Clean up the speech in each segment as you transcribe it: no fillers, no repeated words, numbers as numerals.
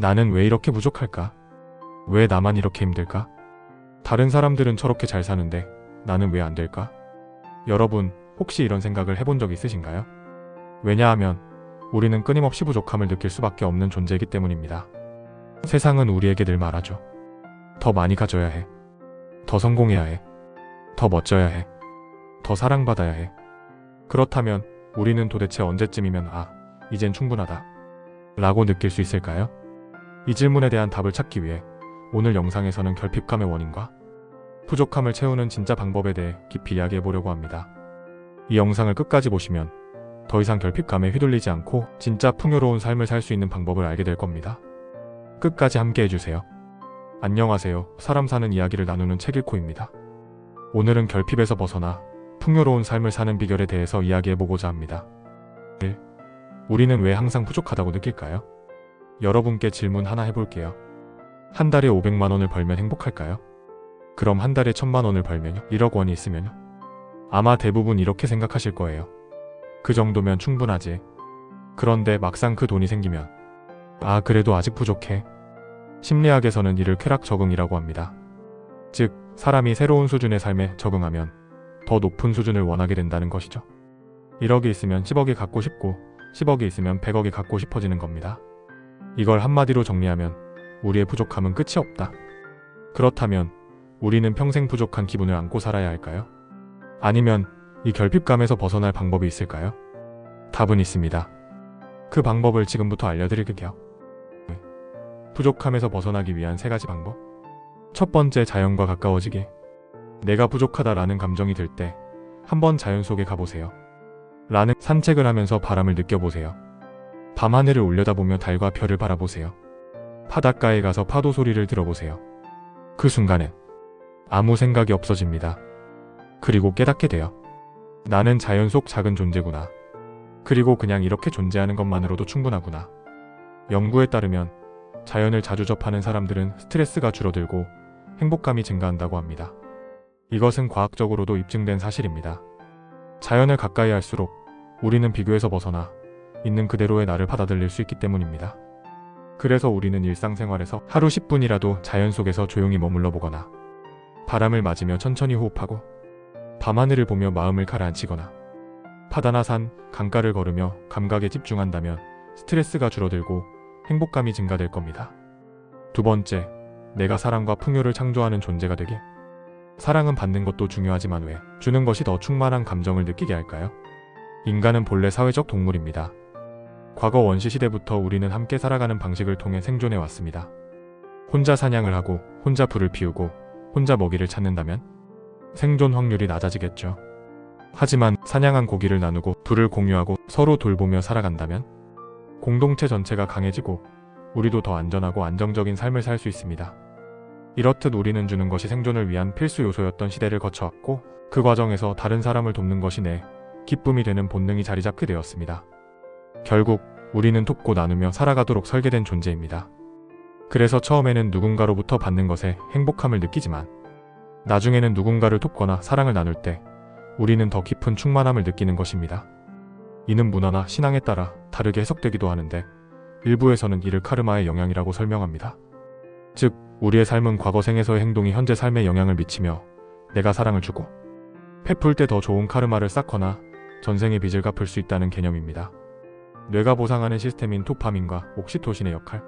나는 왜 이렇게 부족할까? 왜 나만 이렇게 힘들까? 다른 사람들은 저렇게 잘 사는데 나는 왜 안 될까? 여러분, 혹시 이런 생각을 해본 적 있으신가요? 왜냐하면 우리는 끊임없이 부족함을 느낄 수밖에 없는 존재이기 때문입니다. 세상은 우리에게 늘 말하죠. 더 많이 가져야 해. 더 성공해야 해. 더 멋져야 해. 더 사랑받아야 해. 그렇다면 우리는 도대체 언제쯤이면 이젠 충분하다 라고 느낄 수 있을까요? 이 질문에 대한 답을 찾기 위해 오늘 영상에서는 결핍감의 원인과 부족함을 채우는 진짜 방법에 대해 깊이 이야기해 보려고 합니다. 이 영상을 끝까지 보시면 더 이상 결핍감에 휘둘리지 않고 진짜 풍요로운 삶을 살 수 있는 방법을 알게 될 겁니다. 끝까지 함께 해주세요. 안녕하세요. 사람 사는 이야기를 나누는 책읽코입니다. 오늘은 결핍에서 벗어나 풍요로운 삶을 사는 비결에 대해서 이야기해보고자 합니다. 1. 우리는 왜 항상 부족하다고 느낄까요? 여러분께 질문 하나 해볼게요. 한 달에 500만 원을 벌면 행복할까요? 그럼 한 달에 1000만 원을 벌면요? 1억 원이 있으면요? 아마 대부분 이렇게 생각하실 거예요. 그 정도면 충분하지. 그런데 막상 그 돈이 생기면 그래도 아직 부족해. 심리학에서는 이를 쾌락 적응이라고 합니다. 즉, 사람이 새로운 수준의 삶에 적응하면 더 높은 수준을 원하게 된다는 것이죠. 1억이 있으면 10억이 갖고 싶고 10억이 있으면 100억이 갖고 싶어지는 겁니다. 이걸 한마디로 정리하면 우리의 부족함은 끝이 없다. 그렇다면 우리는 평생 부족한 기분을 안고 살아야 할까요? 아니면 이 결핍감에서 벗어날 방법이 있을까요? 답은 있습니다. 그 방법을 지금부터 알려드릴게요. 부족함에서 벗어나기 위한 3가지 방법. 첫 번째, 자연과 가까워지기. 내가 부족하다라는 감정이 들 때 한번 자연 속에 가보세요. 산책을 하면서 바람을 느껴보세요. 밤하늘을 올려다보며 달과 별을 바라보세요. 바닷가에 가서 파도 소리를 들어보세요. 그 순간엔 아무 생각이 없어집니다. 그리고 깨닫게 돼요. 나는 자연 속 작은 존재구나. 그리고 그냥 이렇게 존재하는 것만으로도 충분하구나. 연구에 따르면 자연을 자주 접하는 사람들은 스트레스가 줄어들고 행복감이 증가한다고 합니다. 이것은 과학적으로도 입증된 사실입니다. 자연을 가까이 할수록 우리는 비교에서 벗어나 있는 그대로의 나를 받아들일 수 있기 때문입니다. 그래서 우리는 일상생활에서 하루 10분이라도 자연 속에서 조용히 머물러 보거나 바람을 맞으며 천천히 호흡하고 밤하늘을 보며 마음을 가라앉히거나 바다나 산, 강가를 걸으며 감각에 집중한다면 스트레스가 줄어들고 행복감이 증가될 겁니다. 두 번째, 내가 사랑과 풍요를 창조하는 존재가 되게. 사랑은 받는 것도 중요하지만 왜 주는 것이 더 충만한 감정을 느끼게 할까요? 인간은 본래 사회적 동물입니다. 과거 원시 시대부터 우리는 함께 살아가는 방식을 통해 생존해 왔습니다. 혼자 사냥을 하고 혼자 불을 피우고 혼자 먹이를 찾는다면 생존 확률이 낮아지겠죠. 하지만 사냥한 고기를 나누고 불을 공유하고 서로 돌보며 살아간다면 공동체 전체가 강해지고 우리도 더 안전하고 안정적인 삶을 살 수 있습니다. 이렇듯 우리는 주는 것이 생존을 위한 필수 요소였던 시대를 거쳐왔고 그 과정에서 다른 사람을 돕는 것이 내 기쁨이 되는 본능이 자리 잡게 되었습니다. 결국 우리는 돕고 나누며 살아가도록 설계된 존재입니다. 그래서 처음에는 누군가로부터 받는 것에 행복함을 느끼지만 나중에는 누군가를 돕거나 사랑을 나눌 때 우리는 더 깊은 충만함을 느끼는 것입니다. 이는 문화나 신앙에 따라 다르게 해석되기도 하는데 일부에서는 이를 카르마의 영향이라고 설명합니다. 즉, 우리의 삶은 과거 생에서의 행동이 현재 삶에 영향을 미치며 내가 사랑을 주고 베풀 때 더 좋은 카르마를 쌓거나 전생의 빚을 갚을 수 있다는 개념입니다. 뇌가 보상하는 시스템인 도파민과 옥시토신의 역할.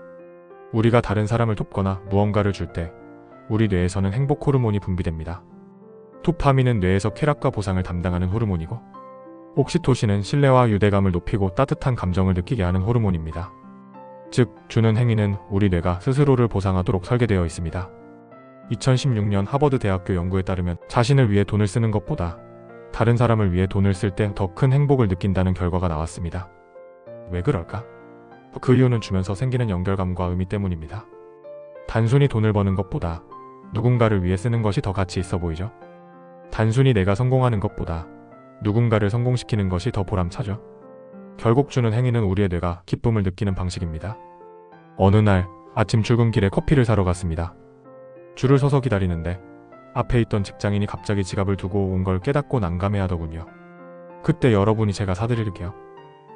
우리가 다른 사람을 돕거나 무언가를 줄 때 우리 뇌에서는 행복 호르몬이 분비됩니다. 도파민은 뇌에서 쾌락과 보상을 담당하는 호르몬이고 옥시토신은 신뢰와 유대감을 높이고 따뜻한 감정을 느끼게 하는 호르몬입니다. 즉, 주는 행위는 우리 뇌가 스스로를 보상하도록 설계되어 있습니다. 2016년 하버드 대학교 연구에 따르면 자신을 위해 돈을 쓰는 것보다 다른 사람을 위해 돈을 쓸 때 더 큰 행복을 느낀다는 결과가 나왔습니다. 왜 그럴까? 그 이유는 주면서 생기는 연결감과 의미 때문입니다. 단순히 돈을 버는 것보다 누군가를 위해 쓰는 것이 더 가치 있어 보이죠? 단순히 내가 성공하는 것보다 누군가를 성공시키는 것이 더 보람차죠. 결국 주는 행위는 우리의 뇌가 기쁨을 느끼는 방식입니다. 어느 날 아침 출근길에 커피를 사러 갔습니다. 줄을 서서 기다리는데 앞에 있던 직장인이 갑자기 지갑을 두고 온 걸 깨닫고 난감해하더군요. 그때 여러분이 제가 사드릴게요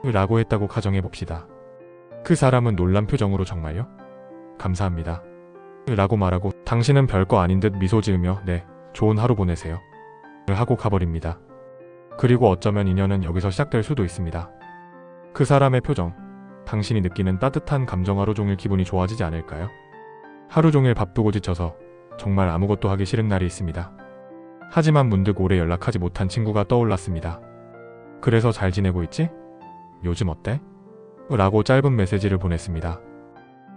라고 했다고 가정해봅시다. 그 사람은 놀란 표정으로 정말요? 감사합니다. 라고 말하고 당신은 별거 아닌 듯 미소 지으며 네, 좋은 하루 보내세요. 하고 가버립니다. 그리고 어쩌면 인연은 여기서 시작될 수도 있습니다. 그 사람의 표정, 당신이 느끼는 따뜻한 감정 하루 종일 기분이 좋아지지 않을까요? 하루 종일 바쁘고 지쳐서 정말 아무것도 하기 싫은 날이 있습니다. 하지만 문득 오래 연락하지 못한 친구가 떠올랐습니다. 그래서 잘 지내고 있지? 요즘 어때? 라고 짧은 메시지를 보냈습니다.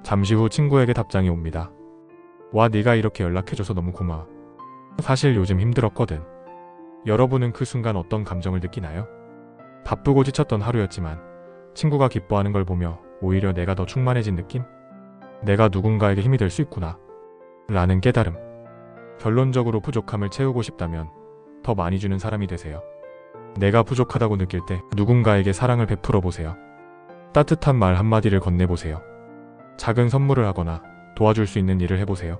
잠시 후 친구에게 답장이 옵니다. 와, 네가 이렇게 연락해줘서 너무 고마워. 사실 요즘 힘들었거든. 여러분은 그 순간 어떤 감정을 느끼나요? 바쁘고 지쳤던 하루였지만 친구가 기뻐하는 걸 보며 오히려 내가 더 충만해진 느낌? 내가 누군가에게 힘이 될 수 있구나 라는 깨달음. 결론적으로 부족함을 채우고 싶다면 더 많이 주는 사람이 되세요. 내가 부족하다고 느낄 때 누군가에게 사랑을 베풀어 보세요. 따뜻한 말 한마디를 건네보세요. 작은 선물을 하거나 도와줄 수 있는 일을 해보세요.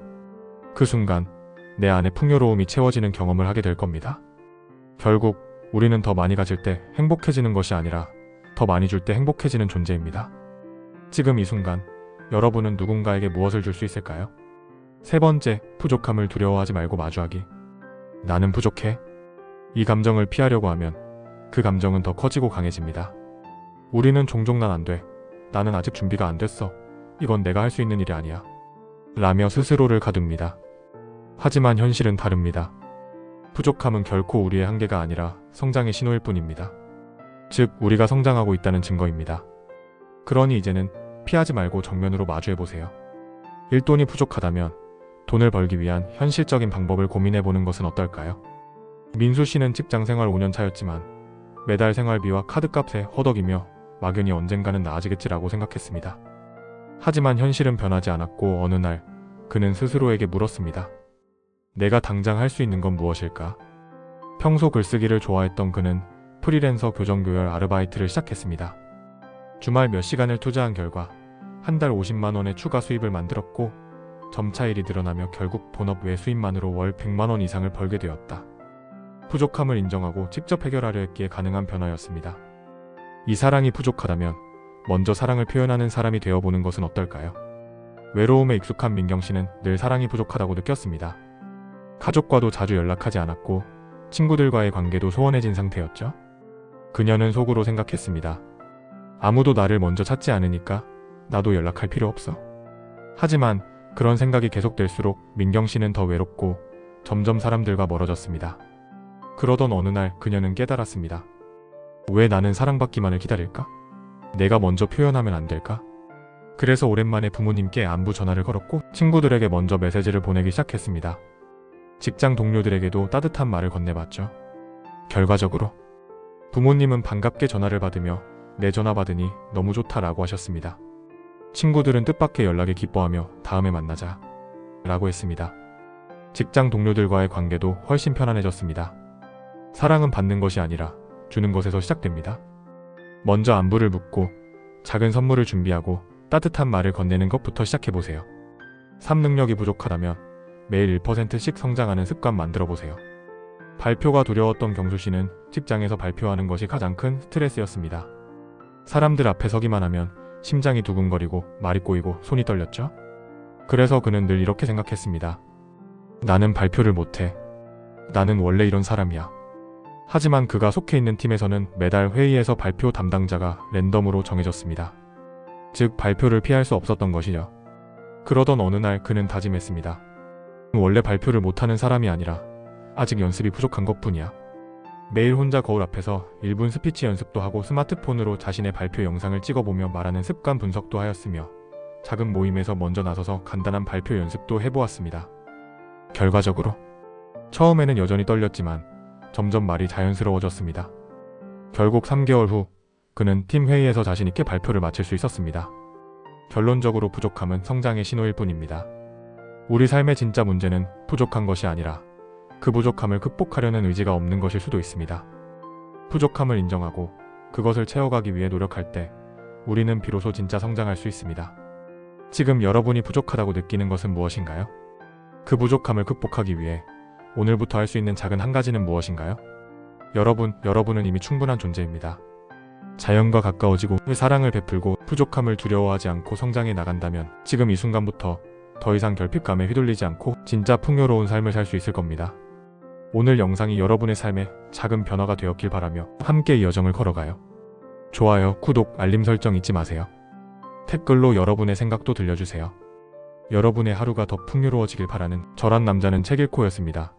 그 순간 내 안에 풍요로움이 채워지는 경험을 하게 될 겁니다. 결국 우리는 더 많이 가질 때 행복해지는 것이 아니라 더 많이 줄 때 행복해지는 존재입니다. 지금 이 순간 여러분은 누군가에게 무엇을 줄 수 있을까요? 세 번째, 부족함을 두려워하지 말고 마주하기. 나는 부족해. 이 감정을 피하려고 하면 그 감정은 더 커지고 강해집니다. 우리는 종종 난 안 돼. 나는 아직 준비가 안 됐어. 이건 내가 할 수 있는 일이 아니야. 라며 스스로를 가둡니다. 하지만 현실은 다릅니다. 부족함은 결코 우리의 한계가 아니라 성장의 신호일 뿐입니다. 즉, 우리가 성장하고 있다는 증거입니다. 그러니 이제는 피하지 말고 정면으로 마주해보세요. 일돈이 부족하다면 돈을 벌기 위한 현실적인 방법을 고민해보는 것은 어떨까요? 민수 씨는 직장 생활 5년 차였지만 매달 생활비와 카드값에 허덕이며 막연히 언젠가는 나아지겠지라고 생각했습니다. 하지만 현실은 변하지 않았고 어느 날 그는 스스로에게 물었습니다. 내가 당장 할 수 있는 건 무엇일까? 평소 글쓰기를 좋아했던 그는 프리랜서 교정교열 아르바이트를 시작했습니다. 주말 몇 시간을 투자한 결과 한 달 50만 원의 추가 수입을 만들었고 점차 일이 늘어나며 결국 본업 외 수입만으로 월 100만 원 이상을 벌게 되었다. 부족함을 인정하고 직접 해결하려 했기에 가능한 변화였습니다. 이 사랑이 부족하다면 먼저 사랑을 표현하는 사람이 되어보는 것은 어떨까요? 외로움에 익숙한 민경 씨는 늘 사랑이 부족하다고 느꼈습니다. 가족과도 자주 연락하지 않았고 친구들과의 관계도 소원해진 상태였죠. 그녀는 속으로 생각했습니다. 아무도 나를 먼저 찾지 않으니까 나도 연락할 필요 없어. 하지만 그런 생각이 계속될수록 민경 씨는 더 외롭고 점점 사람들과 멀어졌습니다. 그러던 어느 날 그녀는 깨달았습니다. 왜 나는 사랑받기만을 기다릴까? 내가 먼저 표현하면 안 될까? 그래서 오랜만에 부모님께 안부 전화를 걸었고 친구들에게 먼저 메시지를 보내기 시작했습니다. 직장 동료들에게도 따뜻한 말을 건네봤죠. 결과적으로 부모님은 반갑게 전화를 받으며 내 전화 받으니 너무 좋다라고 하셨습니다. 친구들은 뜻밖의 연락에 기뻐하며 다음에 만나자 라고 했습니다. 직장 동료들과의 관계도 훨씬 편안해졌습니다. 사랑은 받는 것이 아니라 주는 것에서 시작됩니다. 먼저 안부를 묻고 작은 선물을 준비하고 따뜻한 말을 건네는 것부터 시작해보세요. 3. 능력이 부족하다면 매일 1%씩 성장하는 습관 만들어보세요. 발표가 두려웠던 경수 씨는 직장에서 발표하는 것이 가장 큰 스트레스였습니다. 사람들 앞에 서기만 하면 심장이 두근거리고 말이 꼬이고 손이 떨렸죠. 그래서 그는 늘 이렇게 생각했습니다. 나는 발표를 못해. 나는 원래 이런 사람이야. 하지만 그가 속해 있는 팀에서는 매달 회의에서 발표 담당자가 랜덤으로 정해졌습니다. 즉 발표를 피할 수 없었던 것이죠. 그러던 어느 날 그는 다짐했습니다. 원래 발표를 못하는 사람이 아니라 아직 연습이 부족한 것뿐이야. 매일 혼자 거울 앞에서 1분 스피치 연습도 하고 스마트폰으로 자신의 발표 영상을 찍어보며 말하는 습관 분석도 하였으며 작은 모임에서 먼저 나서서 간단한 발표 연습도 해보았습니다. 결과적으로 처음에는 여전히 떨렸지만 점점 말이 자연스러워졌습니다. 결국 3개월 후 그는 팀 회의에서 자신 있게 발표를 마칠 수 있었습니다. 결론적으로 부족함은 성장의 신호일 뿐입니다. 우리 삶의 진짜 문제는 부족한 것이 아니라 그 부족함을 극복하려는 의지가 없는 것일 수도 있습니다. 부족함을 인정하고 그것을 채워가기 위해 노력할 때 우리는 비로소 진짜 성장할 수 있습니다. 지금 여러분이 부족하다고 느끼는 것은 무엇인가요? 그 부족함을 극복하기 위해 오늘부터 할 수 있는 작은 한 가지는 무엇인가요? 여러분은 이미 충분한 존재입니다. 자연과 가까워지고 사랑을 베풀고 부족함을 두려워하지 않고 성장해 나간다면 지금 이 순간부터 더 이상 결핍감에 휘둘리지 않고 진짜 풍요로운 삶을 살 수 있을 겁니다. 오늘 영상이 여러분의 삶에 작은 변화가 되었길 바라며 함께 이 여정을 걸어가요. 좋아요, 구독, 알림 설정 잊지 마세요. 댓글로 여러분의 생각도 들려주세요. 여러분의 하루가 더 풍요로워지길 바라는 저란 남자는 책 읽고였습니다.